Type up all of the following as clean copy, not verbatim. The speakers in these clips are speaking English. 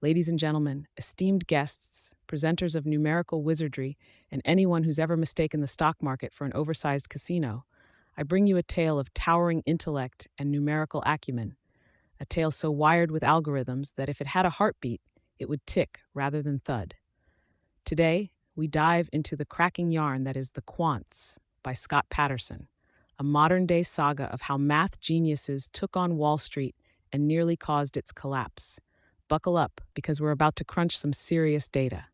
Ladies and gentlemen, esteemed guests, presenters of numerical wizardry, and anyone who's ever mistaken the stock market for an oversized casino, I bring you a tale of towering intellect and numerical acumen, a tale so wired with algorithms that if it had a heartbeat, it would tick rather than thud. Today, we dive into the cracking yarn that is The Quants by Scott Patterson, a modern day saga of how math geniuses took on Wall Street and nearly caused its collapse. Buckle up, because we're about to crunch some serious data.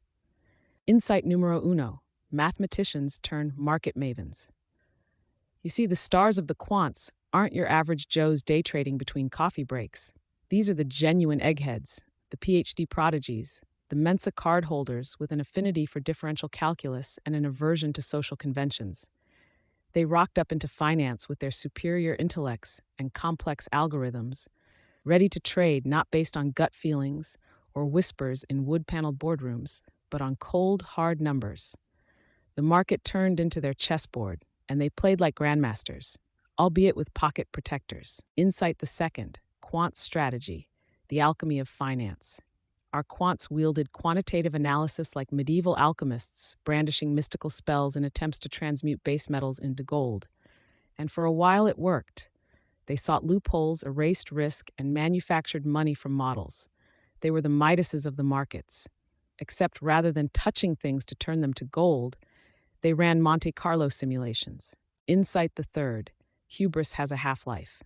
Insight numero uno: mathematicians turn market mavens. You see, the stars of the quants aren't your average Joes day trading between coffee breaks. These are the genuine eggheads, the PhD prodigies, the Mensa card holders with an affinity for differential calculus and an aversion to social conventions. They rocked up into finance with their superior intellects and complex algorithms, ready to trade not based on gut feelings or whispers in wood-paneled boardrooms, but on cold, hard numbers. The market turned into their chessboard, and they played like grandmasters, albeit with pocket protectors. Insight the second: quant strategy, the alchemy of finance. Our quants wielded quantitative analysis like medieval alchemists, brandishing mystical spells in attempts to transmute base metals into gold. And for a while it worked. They sought loopholes, erased risk, and manufactured money from models. They were the Midases of the markets. Except rather than touching things to turn them to gold, they ran Monte Carlo simulations. Insight the third: hubris has a half-life.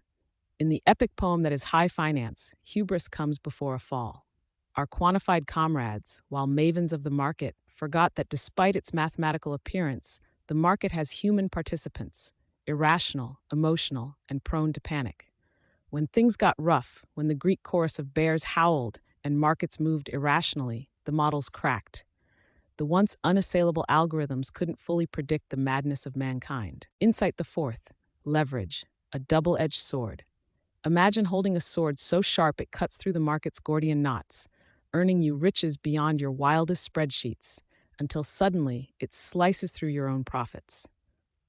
In the epic poem that is high finance, hubris comes before a fall. Our quantified comrades, while mavens of the market, forgot that despite its mathematical appearance, the market has human participants, irrational, emotional, and prone to panic. When things got rough, when the Greek chorus of bears howled and markets moved irrationally, the models cracked. The once unassailable algorithms couldn't fully predict the madness of mankind. Insight the fourth: leverage, a double-edged sword. Imagine holding a sword so sharp it cuts through the market's Gordian knots, earning you riches beyond your wildest spreadsheets, until suddenly it slices through your own profits.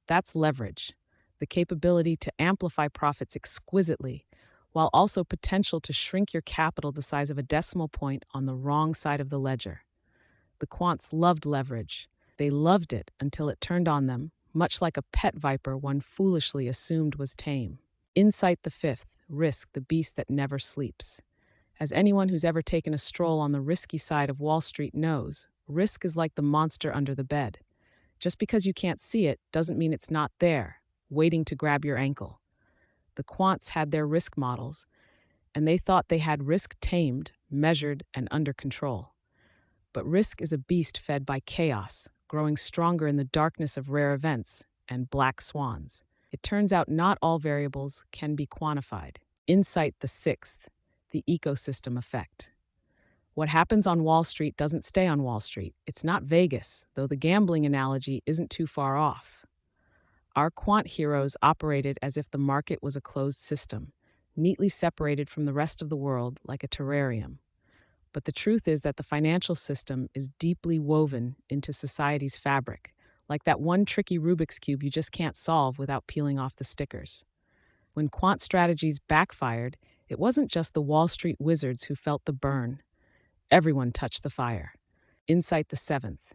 That's leverage, the capability to amplify profits exquisitely, while also potential to shrink your capital the size of a decimal point on the wrong side of the ledger. The quants loved leverage. They loved it until it turned on them, much like a pet viper one foolishly assumed was tame. Insight the fifth: risk, the beast that never sleeps. As anyone who's ever taken a stroll on the risky side of Wall Street knows, risk is like the monster under the bed. Just because you can't see it doesn't mean it's not there, waiting to grab your ankle. The quants had their risk models, and they thought they had risk tamed, measured, and under control. But risk is a beast fed by chaos, growing stronger in the darkness of rare events and black swans. It turns out not all variables can be quantified. Insight the sixth: the ecosystem effect. What happens on Wall Street doesn't stay on Wall Street. It's not Vegas, though the gambling analogy isn't too far off. Our quant heroes operated as if the market was a closed system, neatly separated from the rest of the world like a terrarium. But the truth is that the financial system is deeply woven into society's fabric, like that one tricky Rubik's Cube you just can't solve without peeling off the stickers. When quant strategies backfired, it wasn't just the Wall Street wizards who felt the burn. Everyone touched the fire. Insight the seventh: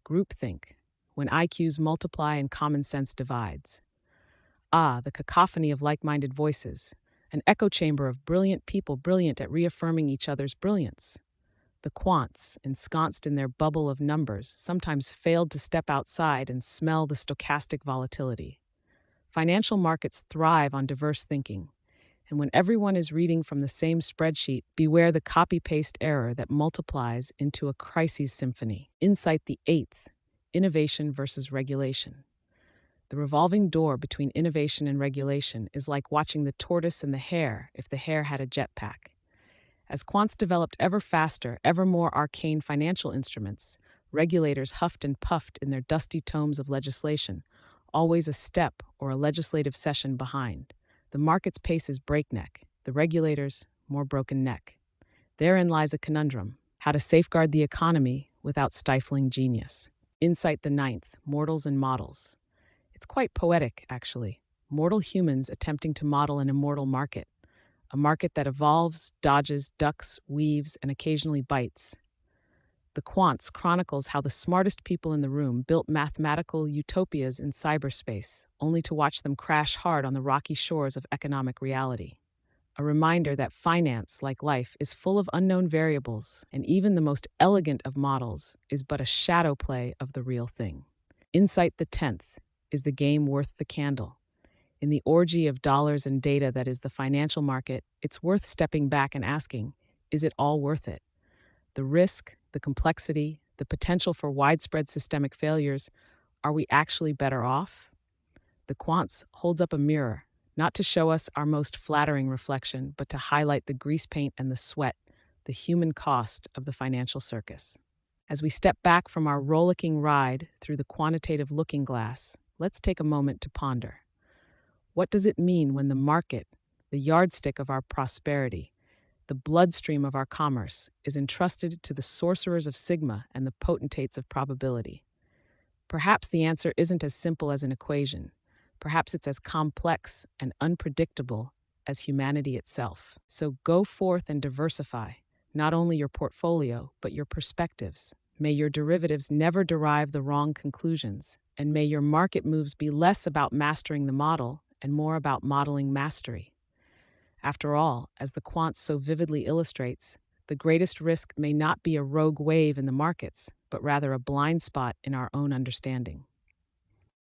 groupthink, when IQs multiply and common sense divides. Ah, the cacophony of like-minded voices, an echo chamber of brilliant people brilliant at reaffirming each other's brilliance. The quants, ensconced in their bubble of numbers, sometimes failed to step outside and smell the stochastic volatility. Financial markets thrive on diverse thinking, and when everyone is reading from the same spreadsheet, beware the copy-paste error that multiplies into a crises symphony. Insight the eighth: innovation versus regulation. The revolving door between innovation and regulation is like watching the tortoise and the hare if the hare had a jetpack. As quants developed ever faster, ever more arcane financial instruments, regulators huffed and puffed in their dusty tomes of legislation, always a step or a legislative session behind. The market's pace is breakneck, the regulators' more broken neck. Therein lies a conundrum: how to safeguard the economy without stifling genius. Insight the ninth: mortals and models. It's quite poetic, actually. Mortal humans attempting to model an immortal market. a market that evolves, dodges, ducks, weaves, and occasionally bites. The Quants chronicles how the smartest people in the room built mathematical utopias in cyberspace, only to watch them crash hard on the rocky shores of economic reality. A reminder that finance, like life, is full of unknown variables, and even the most elegant of models is but a shadow play of the real thing. Insight the 10th. Is the game worth the candle? In the orgy of dollars and data that is the financial market, it's worth stepping back and asking, is it all worth it? The risk, the complexity, the potential for widespread systemic failures, are we actually better off? The Quants holds up a mirror, not to show us our most flattering reflection, but to highlight the grease paint and the sweat, the human cost of the financial circus. As we step back from our rollicking ride through the quantitative looking glass, let's take a moment to ponder. What does it mean when the market, the yardstick of our prosperity, the bloodstream of our commerce, is entrusted to the sorcerers of Sigma and the potentates of probability? Perhaps the answer isn't as simple as an equation. Perhaps it's as complex and unpredictable as humanity itself. So go forth and diversify, not only your portfolio, but your perspectives. May your derivatives never derive the wrong conclusions, and may your market moves be less about mastering the model and more about modeling mastery. After all, as the Quants so vividly illustrates, the greatest risk may not be a rogue wave in the markets, but rather a blind spot in our own understanding.